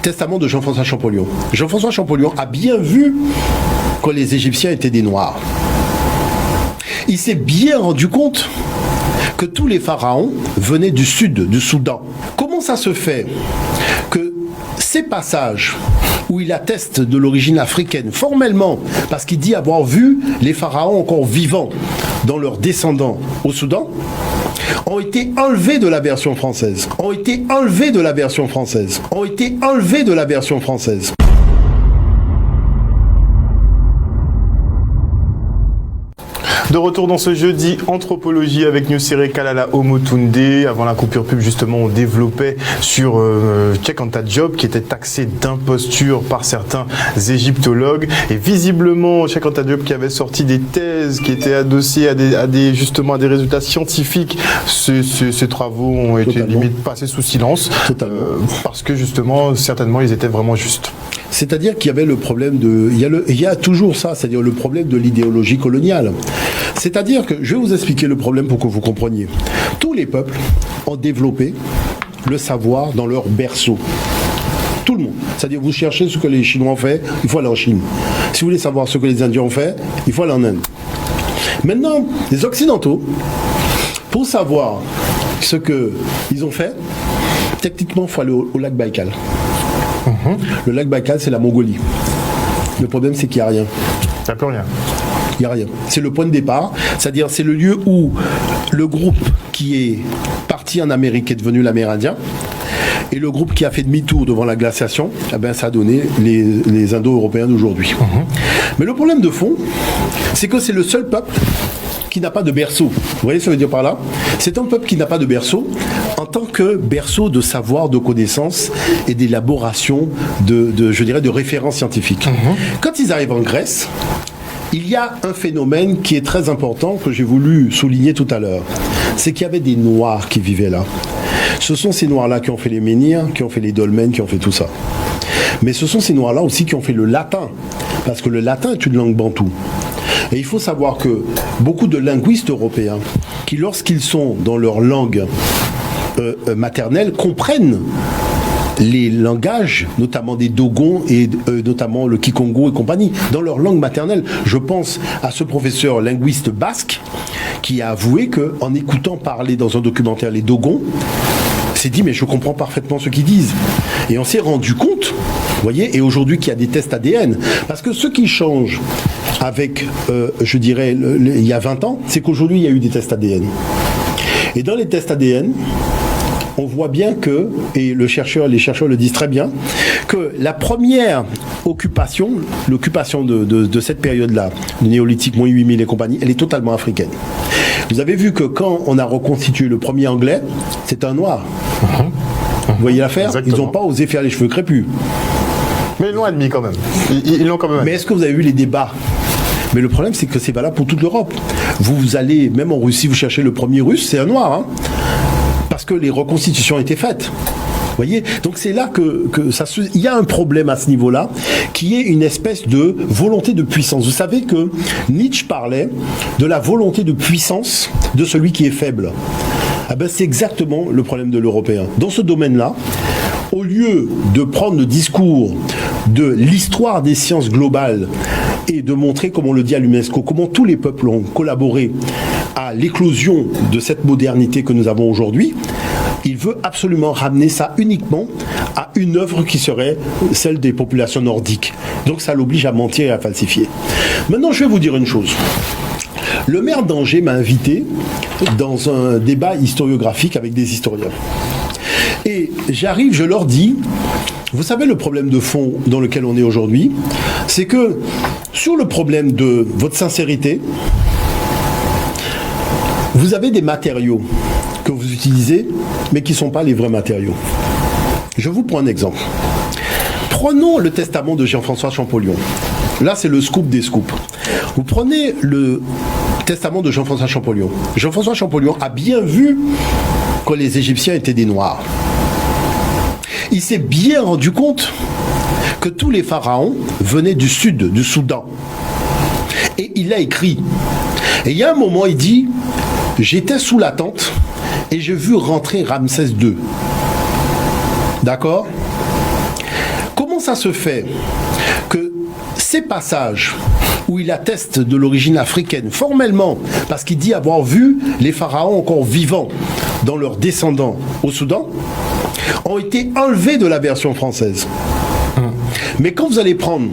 testament de Jean-François Champollion. Jean-François Champollion a bien vu que les Égyptiens étaient des Noirs. Il s'est bien rendu compte que tous les pharaons venaient du sud, du Soudan. Comment ça se fait que ces passages où il atteste de l'origine africaine, formellement, parce qu'il dit avoir vu les pharaons encore vivants dans leurs descendants au Soudan, ont été enlevés de la version française. Ont été enlevés de la version française. Ont été enlevés de la version française. De retour dans ce jeudi anthropologie avec Nusere Kalala Omotunde. Avant la coupure pub, justement, on développait sur Cheikh Anta Diop qui était taxé d'imposture par certains égyptologues. Et visiblement, Cheikh Anta Diop qui avait sorti des thèses qui étaient adossées à des résultats scientifiques. Ces travaux ont été limite passés sous silence. Parce que justement, certainement, ils étaient vraiment justes. C'est-à-dire qu'il y avait le problème de... Il y a toujours ça, c'est-à-dire le problème de l'idéologie coloniale. C'est-à-dire que, je vais vous expliquer le problème pour que vous compreniez. Tous les peuples ont développé le savoir dans leur berceau. Tout le monde. C'est-à-dire, vous cherchez ce que les Chinois ont fait, il faut aller en Chine. Si vous voulez savoir ce que les Indiens ont fait, il faut aller en Inde. Maintenant, les Occidentaux, pour savoir ce qu'ils ont fait, techniquement, il faut aller au lac Baïkal. Le lac Baïkal, c'est la Mongolie. Le problème, c'est qu'il n'y a rien. Il n'y a plus rien. Il n'y a rien. C'est le point de départ, c'est-à-dire c'est le lieu où le groupe qui est parti en Amérique est devenu l'Amérindien, et le groupe qui a fait demi-tour devant la glaciation, eh ben, ça a donné les Indo-Européens d'aujourd'hui. Mais le problème de fond, c'est que c'est le seul peuple qui n'a pas de berceau. Vous voyez ce que ça veut dire par là? C'est un peuple qui n'a pas de berceau en tant que berceau de savoir, de connaissances et d'élaboration de références scientifiques. Quand ils arrivent en Grèce, il y a un phénomène qui est très important que j'ai voulu souligner tout à l'heure. C'est qu'il y avait des Noirs qui vivaient là. Ce sont ces Noirs-là qui ont fait les menhirs, qui ont fait les dolmens, qui ont fait tout ça. Mais ce sont ces Noirs-là aussi qui ont fait le latin. Parce que le latin est une langue bantoue. Et il faut savoir que beaucoup de linguistes européens, qui lorsqu'ils sont dans leur langue maternelle, comprennent les langages, notamment des Dogons et notamment le Kikongo et compagnie, dans leur langue maternelle. Je pense à ce professeur linguiste basque qui a avoué qu'en écoutant parler dans un documentaire les Dogons, s'est dit mais je comprends parfaitement ce qu'ils disent. Et on s'est rendu compte, vous voyez, et aujourd'hui qu'il y a des tests ADN, parce que ce qui change avec, je dirais, il y a 20 ans, c'est qu'aujourd'hui il y a eu des tests ADN. Et dans les tests ADN, on voit bien que, et les chercheurs le disent très bien, que la première occupation, l'occupation de cette période-là, du néolithique, moins 8000 et compagnie, elle est totalement africaine. Vous avez vu que quand on a reconstitué le premier anglais, c'est un noir. Vous voyez l'affaire? Ils n'ont pas osé faire les cheveux crépus. Mais ils l'ont admis quand même. Ils l'ont quand même admis. Mais est-ce que vous avez vu les débats? Mais le problème, c'est que c'est valable pour toute l'Europe. Vous allez, même en Russie, vous cherchez le premier russe, c'est un noir, hein, parce que les reconstitutions étaient faites. Vous voyez? Donc c'est là il y a un problème à ce niveau-là, qui est une espèce de volonté de puissance. Vous savez que Nietzsche parlait de la volonté de puissance de celui qui est faible. Ah ben c'est exactement le problème de l'Européen. Dans ce domaine-là, au lieu de prendre le discours de l'histoire des sciences globales et de montrer, comme on le dit à l'UNESCO, comment tous les peuples ont collaboré à l'éclosion de cette modernité que nous avons aujourd'hui, il veut absolument ramener ça uniquement à une œuvre qui serait celle des populations nordiques. Donc ça l'oblige à mentir et à falsifier. Maintenant, je vais vous dire une chose. Le maire d'Angers m'a invité dans un débat historiographique avec des historiens. Et j'arrive, je leur dis, vous savez le problème de fond dans lequel on est aujourd'hui, c'est que sur le problème de votre sincérité, vous avez des matériaux que vous utilisez, mais qui ne sont pas les vrais matériaux. Je vous prends un exemple. Prenons le testament de Jean-François Champollion. Là, c'est le scoop des scoops. Vous prenez le testament de Jean-François Champollion. Jean-François Champollion a bien vu que les Égyptiens étaient des Noirs. Il s'est bien rendu compte que tous les pharaons venaient du sud, du Soudan. Et il a écrit. Et il y a un moment, il dit « J'étais sous la tente et j'ai vu rentrer Ramsès II. » D'accord ? ça se fait que ces passages où il atteste de l'origine africaine, formellement, parce qu'il dit avoir vu les pharaons encore vivants dans leurs descendants au Soudan, ont été enlevés de la version française. Mais quand vous allez prendre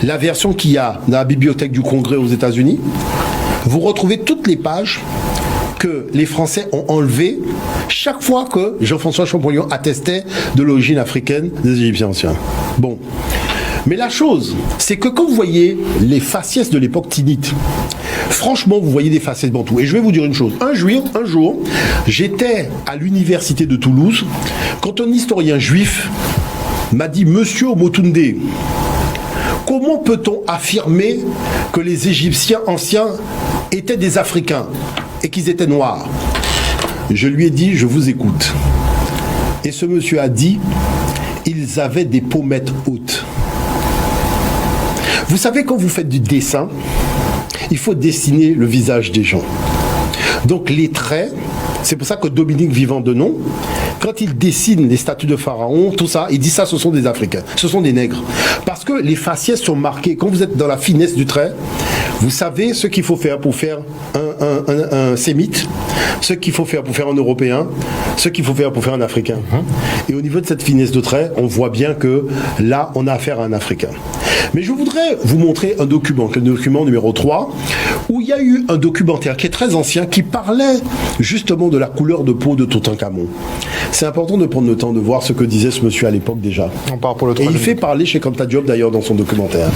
la version qu'il y a dans la bibliothèque du Congrès aux États-Unis, vous retrouvez toutes les pages que les Français ont enlevées chaque fois que Jean-François Champollion attestait de l'origine africaine des Égyptiens anciens. Bon. Mais la chose, c'est que quand vous voyez les faciès de l'époque tinnite, franchement, vous voyez des faciès bantous. Et je vais vous dire une chose. Un jour, j'étais à l'université de Toulouse quand un historien juif m'a dit « Monsieur Omotunde, comment peut-on affirmer que les Égyptiens anciens étaient des Africains et qu'ils étaient noirs ?» Je lui ai dit « Je vous écoute ». Et ce monsieur a dit « Ils avaient des pommettes hautes ». Vous savez, quand vous faites du dessin, il faut dessiner le visage des gens. Donc les traits, c'est pour ça que Dominique Vivant-Denon, quand il dessine les statues de pharaons, tout ça, il dit ça, ce sont des Africains, ce sont des nègres. Parce que les faciès sont marqués. Quand vous êtes dans la finesse du trait, vous savez ce qu'il faut faire pour faire un sémite, ce qu'il faut faire pour faire un Européen, ce qu'il faut faire pour faire un Africain. Et au niveau de cette finesse de trait, on voit bien que là, on a affaire à un Africain. Mais je voudrais vous montrer un document, le document numéro 3, où il y a eu un documentaire qui est très ancien, qui parlait justement de la couleur de peau de Toutankhamon. C'est important de prendre le temps de voir ce que disait ce monsieur à l'époque déjà. On part pour le Et il fait parler chez Kanta Diop d'ailleurs dans son documentaire.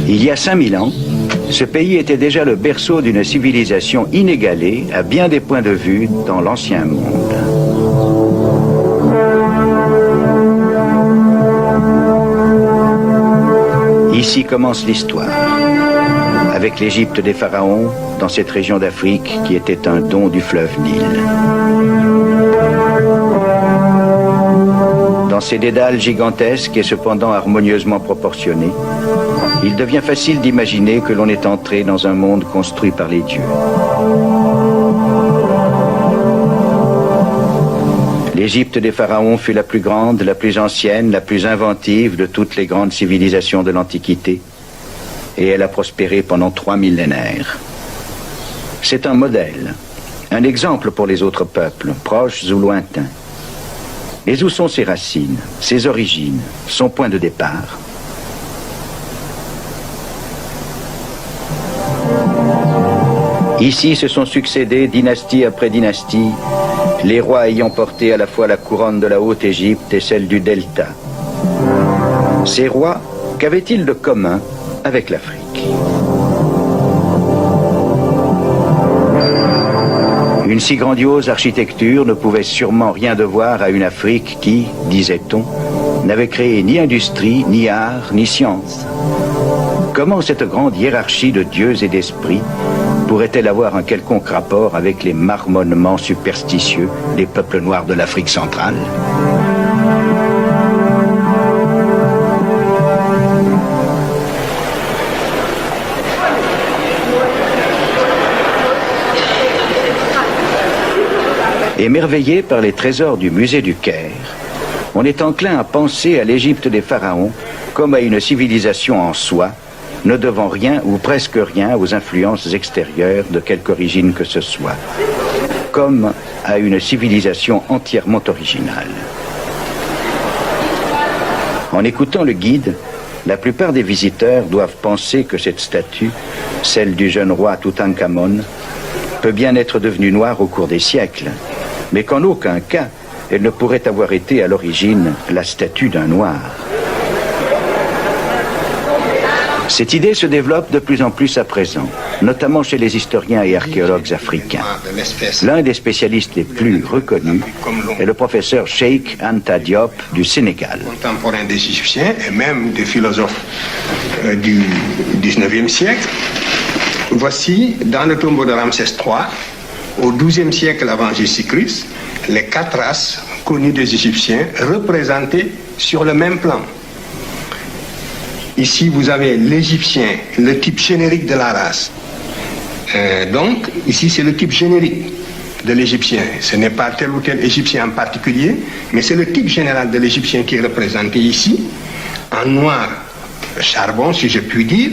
Il y a 5000 ans, ce pays était déjà le berceau d'une civilisation inégalée à bien des points de vue dans l'ancien monde. Ici commence l'histoire, avec l'Égypte des pharaons dans cette région d'Afrique qui était un don du fleuve Nil. Dans ces dédales gigantesques et cependant harmonieusement proportionnés, il devient facile d'imaginer que l'on est entré dans un monde construit par les dieux. L'Égypte des pharaons fut la plus grande, la plus ancienne, la plus inventive de toutes les grandes civilisations de l'Antiquité, et elle a prospéré pendant 3 millénaires. C'est un modèle, un exemple pour les autres peuples, proches ou lointains. Mais où sont ses racines, ses origines, son point de départ ? Ici se sont succédés dynastie après dynastie, les rois ayant porté à la fois la couronne de la Haute-Égypte et celle du Delta. Ces rois, qu'avaient-ils de commun avec l'Afrique ? Une si grandiose architecture ne pouvait sûrement rien devoir à une Afrique qui, disait-on, n'avait créé ni industrie, ni art, ni science. Comment cette grande hiérarchie de dieux et d'esprits pourrait-elle avoir un quelconque rapport avec les marmonnements superstitieux des peuples noirs de l'Afrique centrale ? Émerveillé par les trésors du musée du Caire, on est enclin à penser à l'Égypte des pharaons comme à une civilisation en soi, ne devant rien ou presque rien aux influences extérieures de quelque origine que ce soit, comme à une civilisation entièrement originale. En écoutant le guide, la plupart des visiteurs doivent penser que cette statue, celle du jeune roi Toutankhamon, peut bien être devenue noire au cours des siècles, mais qu'en aucun cas, elle ne pourrait avoir été à l'origine la statue d'un noir. Cette idée se développe de plus en plus à présent, notamment chez les historiens et archéologues africains. L'un des spécialistes les plus reconnus est le professeur Cheikh Anta Diop du Sénégal. Contemporain des Égyptiens et même des philosophes du 19e siècle. Voici, dans le tombeau de Ramsès III, au XIIe siècle avant Jésus-Christ, les 4 races connues des Égyptiens représentées sur le même plan. Ici, vous avez l'Égyptien, le type générique de la race. Donc, ici, c'est le type générique de l'Égyptien. Ce n'est pas tel ou tel Égyptien en particulier, mais c'est le type général de l'Égyptien qui est représenté ici, en noir charbon, si je puis dire,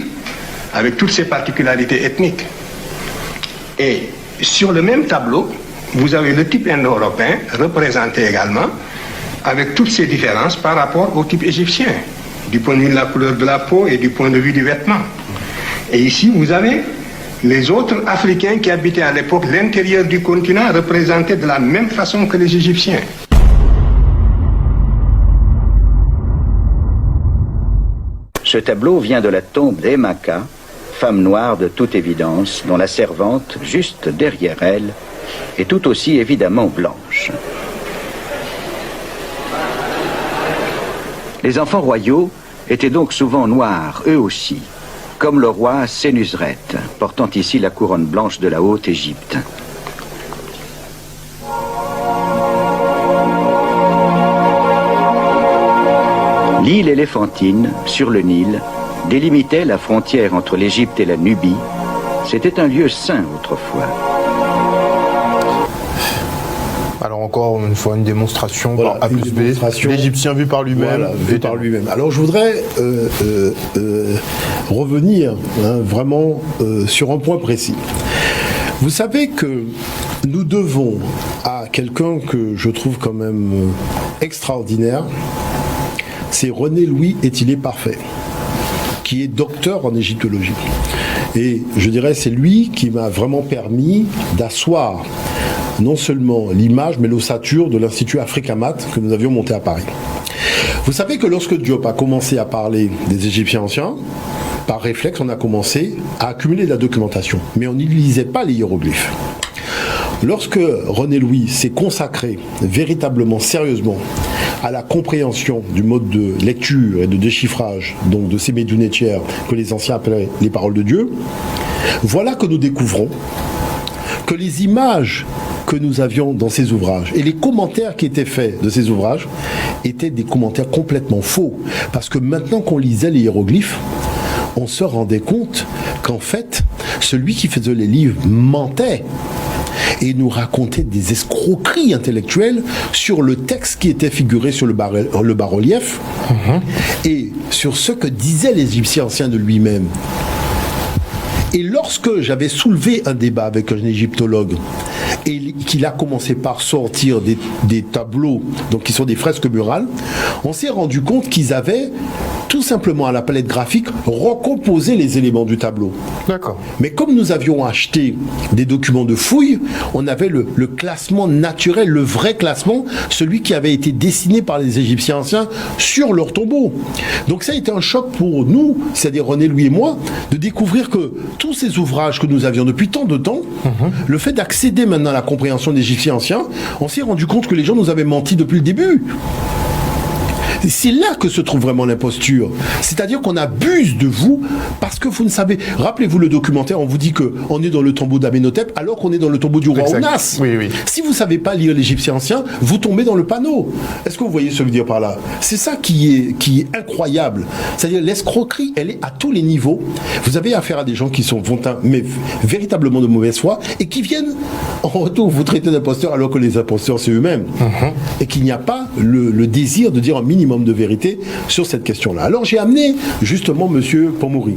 avec toutes ses particularités ethniques. Et sur le même tableau, vous avez le type indo-européen représenté également, avec toutes ses différences par rapport au type égyptien, du point de vue de la couleur de la peau et du point de vue du vêtement. Et ici, vous avez les autres Africains qui habitaient à l'époque l'intérieur du continent représentés de la même façon que les Égyptiens. Ce tableau vient de la tombe d'Emaka, femme noire de toute évidence, dont la servante, juste derrière elle, est tout aussi évidemment blanche. Les enfants royaux étaient donc souvent noirs, eux aussi, comme le roi Sénusret, portant ici la couronne blanche de la Haute-Égypte. L'île éléphantine, sur le Nil, délimitait la frontière entre l'Égypte et la Nubie. C'était un lieu saint autrefois. Alors encore une fois, une démonstration Voilà, par A plus B, l'Égyptien vu par lui-même. Voilà, vu par lui-même. Alors je voudrais revenir vraiment sur un point précis. Vous savez que nous devons à quelqu'un que je trouve quand même extraordinaire, c'est René Louis Étilé Parfait, qui est docteur en égyptologie. Et je dirais c'est lui qui m'a vraiment permis d'asseoir non seulement l'image, mais l'ossature de l'Institut Africamat que nous avions monté à Paris. Vous savez que lorsque Diop a commencé à parler des Égyptiens anciens, par réflexe, on a commencé à accumuler de la documentation, mais on n'y lisait pas les hiéroglyphes. Lorsque René Louis s'est consacré véritablement, sérieusement, à la compréhension du mode de lecture et de déchiffrage, donc de ces médunetières que les anciens appelaient les paroles de Dieu, voilà que nous découvrons que les images que nous avions dans ces ouvrages et les commentaires qui étaient faits de ces ouvrages étaient des commentaires complètement faux. Parce que maintenant qu'on lisait les hiéroglyphes, on se rendait compte qu'en fait, celui qui faisait les livres mentait et nous racontait des escroqueries intellectuelles sur le texte qui était figuré sur le bas-relief et sur ce que disaient les Égyptiens anciens de lui-même. Et lorsque j'avais soulevé un débat avec un égyptologue et qu'il a commencé par sortir des tableaux, donc qui sont des fresques murales, on s'est rendu compte qu'ils avaient tout simplement à la palette graphique recomposé les éléments du tableau. D'accord. Mais comme nous avions acheté des documents de fouilles, on avait le classement naturel, le vrai classement, celui qui avait été dessiné par les Égyptiens anciens sur leur tombeau. Donc ça a été un choc pour nous, c'est-à-dire René Louis et moi, de découvrir que tous ces ouvrages que nous avions depuis tant de temps, le fait d'accéder maintenant à la compréhension des Égyptiens anciens, on s'est rendu compte que les gens nous avaient menti depuis le début. C'est là que se trouve vraiment l'imposture. C'est-à-dire qu'on abuse de vous parce que vous ne savez... Rappelez-vous le documentaire, on vous dit qu'on est dans le tombeau d'Amenhotep alors qu'on est dans le tombeau du roi Ounas. Oui, oui. Si vous ne savez pas lire l'Égyptien ancien, vous tombez dans le panneau. Est-ce que vous voyez ce que je veux dire par là? C'est ça qui est incroyable. C'est-à-dire l'escroquerie, elle est à tous les niveaux. Vous avez affaire à des gens qui sont mais véritablement de mauvaise foi et qui viennent en retour vous traiter d'imposteurs alors que les imposteurs c'est eux-mêmes. Et qu'il n'y a pas le désir de dire un minimum de vérité sur cette question-là. Alors j'ai amené justement M. Pomori,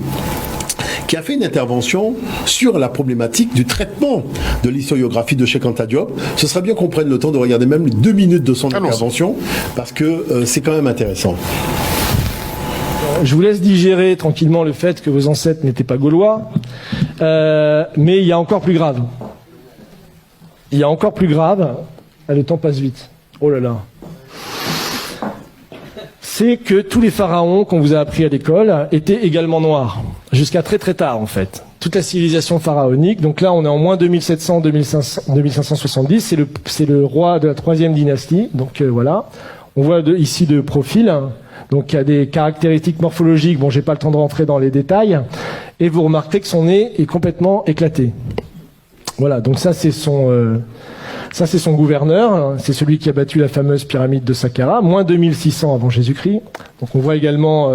qui a fait une intervention sur la problématique du traitement de l'historiographie de Cheikh Anta Diop. Ce serait bien qu'on prenne le temps de regarder même les 2 minutes de son intervention, parce que c'est quand même intéressant. Je vous laisse digérer tranquillement le fait que vos ancêtres n'étaient pas gaulois, mais il y a encore plus grave. Il y a encore plus grave. Ah, le temps passe vite. Oh là là. C'est que tous les pharaons qu'on vous a appris à l'école étaient également noirs, jusqu'à très très tard en fait. Toute la civilisation pharaonique, donc là on est en moins 2570, c'est le roi de la 3e dynastie, donc voilà. On voit ici de profil, donc il y a des caractéristiques morphologiques, bon j'ai pas le temps de rentrer dans les détails, et vous remarquez que son nez est complètement éclaté. Voilà, donc ça c'est son gouverneur, c'est celui qui a battu la fameuse pyramide de Saqqara, moins 2600 avant Jésus-Christ. Donc on voit également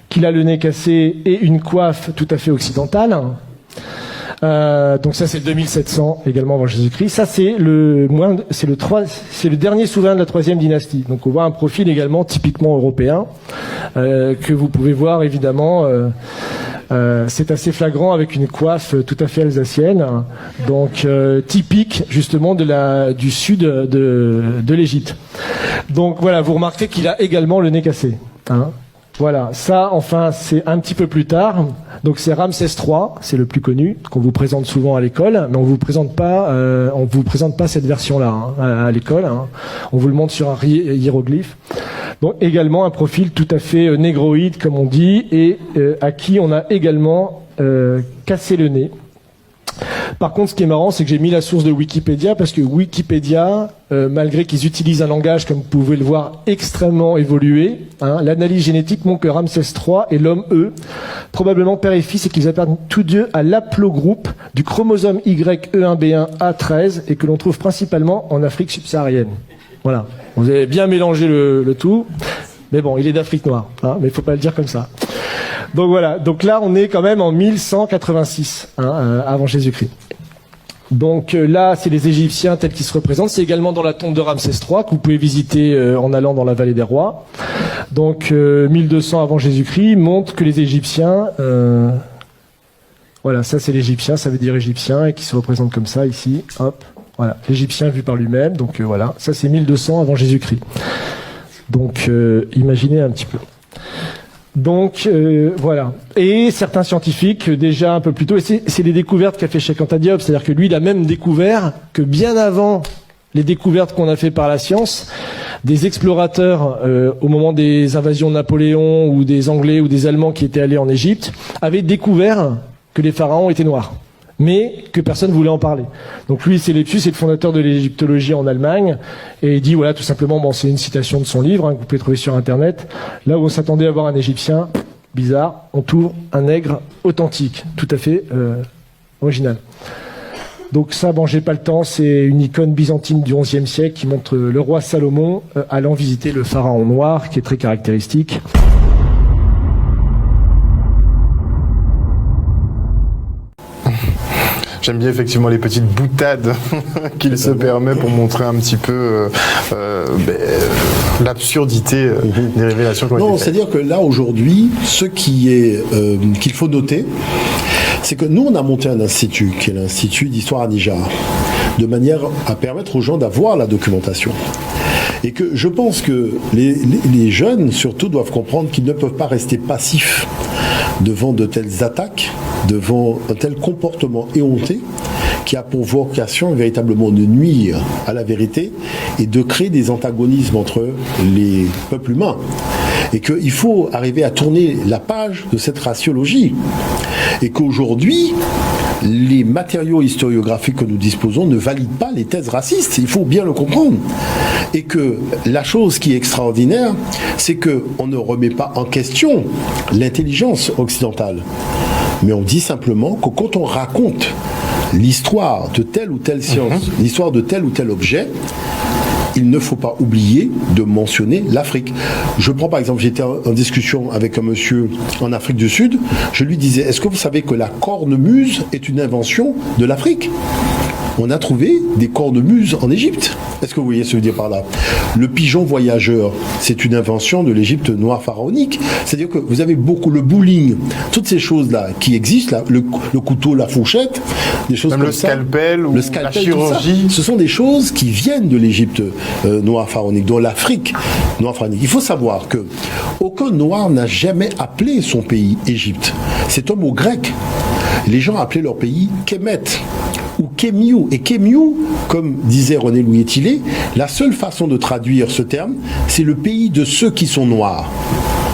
qu'il a le nez cassé et une coiffe tout à fait occidentale. Donc ça c'est 2700 également avant Jésus-Christ. Ça c'est le dernier souverain de la troisième dynastie. Donc on voit un profil également typiquement européen que vous pouvez voir évidemment. C'est assez flagrant avec une coiffe tout à fait alsacienne, donc typique justement du sud de l'Égypte. Donc voilà, vous remarquez qu'il a également le nez cassé. Hein. Voilà, ça enfin c'est un petit peu plus tard. Donc c'est Ramsès III, c'est le plus connu qu'on vous présente souvent à l'école, mais on vous présente pas cette version-là à l'école. Hein. On vous le montre sur un hiéroglyphe. Donc également un profil tout à fait négroïde comme on dit et à qui on a également cassé le nez. Par contre, ce qui est marrant, c'est que j'ai mis la source de Wikipédia parce que Wikipédia, malgré qu'ils utilisent un langage, comme vous pouvez le voir, extrêmement évolué, hein, l'analyse génétique montre que Ramsès III et l'homme E, probablement père et fils, et qu'ils appartiennent tous deux à l'aplogroupe du chromosome YE1B1A13 et que l'on trouve principalement en Afrique subsaharienne. Voilà. Vous avez bien mélangé le tout, mais bon, il est d'Afrique noire, hein, mais il faut pas le dire comme ça. Donc voilà, donc là on est quand même en 1186 avant Jésus-Christ. Donc là c'est les Égyptiens tels qu'ils se représentent, c'est également dans la tombe de Ramsès III que vous pouvez visiter en allant dans la vallée des rois. Donc 1200 avant Jésus-Christ montre que les Égyptiens, voilà ça c'est l'Égyptien, ça veut dire Égyptien et qui se représente comme ça ici, hop, voilà, l'Égyptien vu par lui-même, donc voilà, ça c'est 1200 avant Jésus-Christ. Donc imaginez un petit peu. Donc voilà. Et certains scientifiques déjà un peu plus tôt, et c'est les découvertes qu'a fait Cheikh Anta Diop, c'est-à-dire que lui il a même découvert que bien avant les découvertes qu'on a fait par la science, des explorateurs au moment des invasions de Napoléon ou des Anglais ou des Allemands qui étaient allés en Égypte avaient découvert que les pharaons étaient noirs, mais que personne ne voulait en parler. Donc lui, c'est Lepsius, c'est le fondateur de l'égyptologie en Allemagne, et il dit, voilà, tout simplement, bon, c'est une citation de son livre, que vous pouvez trouver sur Internet, là où on s'attendait à voir un Égyptien, bizarre, on trouve un nègre authentique, tout à fait original. Donc ça, bon, j'ai pas le temps, c'est une icône byzantine du XIe siècle qui montre le roi Salomon allant visiter le pharaon noir, qui est très caractéristique. J'aime bien effectivement les petites boutades qu'il se permet pour montrer un petit peu l'absurdité des révélations qu'on a été faites. Non, c'est-à-dire que là, aujourd'hui, ce qu'il faut noter, c'est que nous, on a monté un institut, qui est l'Institut d'Histoire à Nijar, de manière à permettre aux gens d'avoir la documentation. Et que je pense que les jeunes, surtout, doivent comprendre qu'ils ne peuvent pas rester passifs devant de telles attaques, devant un tel comportement éhonté qui a pour vocation véritablement de nuire à la vérité et de créer des antagonismes entre les peuples humains. Et qu'il faut arriver à tourner la page de cette raciologie. Et qu'aujourd'hui, les matériaux historiographiques que nous disposons ne valident pas les thèses racistes. Il faut bien le comprendre. Et que la chose qui est extraordinaire, c'est qu'on ne remet pas en question l'intelligence occidentale. Mais on dit simplement que quand on raconte l'histoire de telle ou telle science, l'histoire de tel ou tel objet, il ne faut pas oublier de mentionner l'Afrique. Je prends par exemple, j'étais en discussion avec un monsieur en Afrique du Sud, je lui disais, est-ce que vous savez que la cornemuse est une invention de l'Afrique ? On a trouvé des cornemuses en Égypte. Est-ce que vous voyez ce que je veux dire par là ? Le pigeon voyageur, c'est une invention de l'Égypte noire pharaonique. C'est-à-dire que vous avez beaucoup le bowling, toutes ces choses-là qui existent, là, le couteau, la fourchette, des choses même comme le scalpel ou la chirurgie. Ce sont des choses qui viennent de l'Égypte noire pharaonique, de l'Afrique noire pharaonique. Il faut savoir que aucun noir n'a jamais appelé son pays Égypte. C'est un mot grec. Les gens appelaient leur pays Kemet ou Kemiu. Et Kemiu, comme disait René Louis Tillet, la seule façon de traduire ce terme, c'est le pays de ceux qui sont noirs.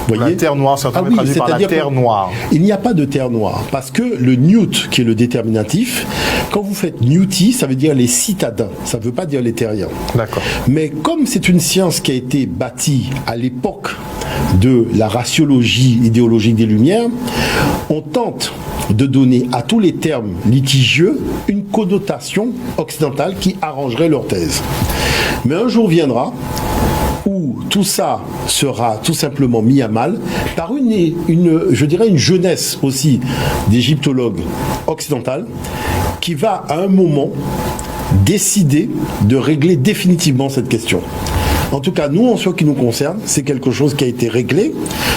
Voyez, la terre noire, c'est traduit par la terre noire. Il n'y a pas de terre noire, parce que le Newt, qui est le déterminatif, quand vous faites Newti, ça veut dire les citadins, ça ne veut pas dire les terriens. D'accord. Mais comme c'est une science qui a été bâtie à l'époque de la raciologie idéologique des Lumières, on tente de donner à tous les termes litigieux une connotation occidentale qui arrangerait leur thèse. Mais un jour viendra où tout ça sera tout simplement mis à mal par je dirais une jeunesse aussi d'égyptologues occidentales qui va à un moment décider de régler définitivement cette question. En tout cas, nous, en ce qui nous concerne, c'est quelque chose qui a été réglé.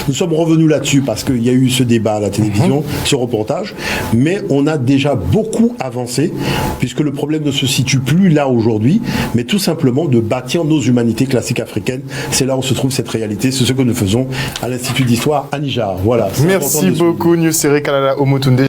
Nous sommes revenus là-dessus parce qu'il y a eu ce débat à la télévision, ce reportage, mais on a déjà beaucoup avancé, puisque le problème ne se situe plus là aujourd'hui, mais tout simplement de bâtir nos humanités classiques africaines. C'est là où se trouve cette réalité. C'est ce que nous faisons à l'Institut d'Histoire à Nijar. Voilà. Merci beaucoup, Nusere Kalala Omotunde.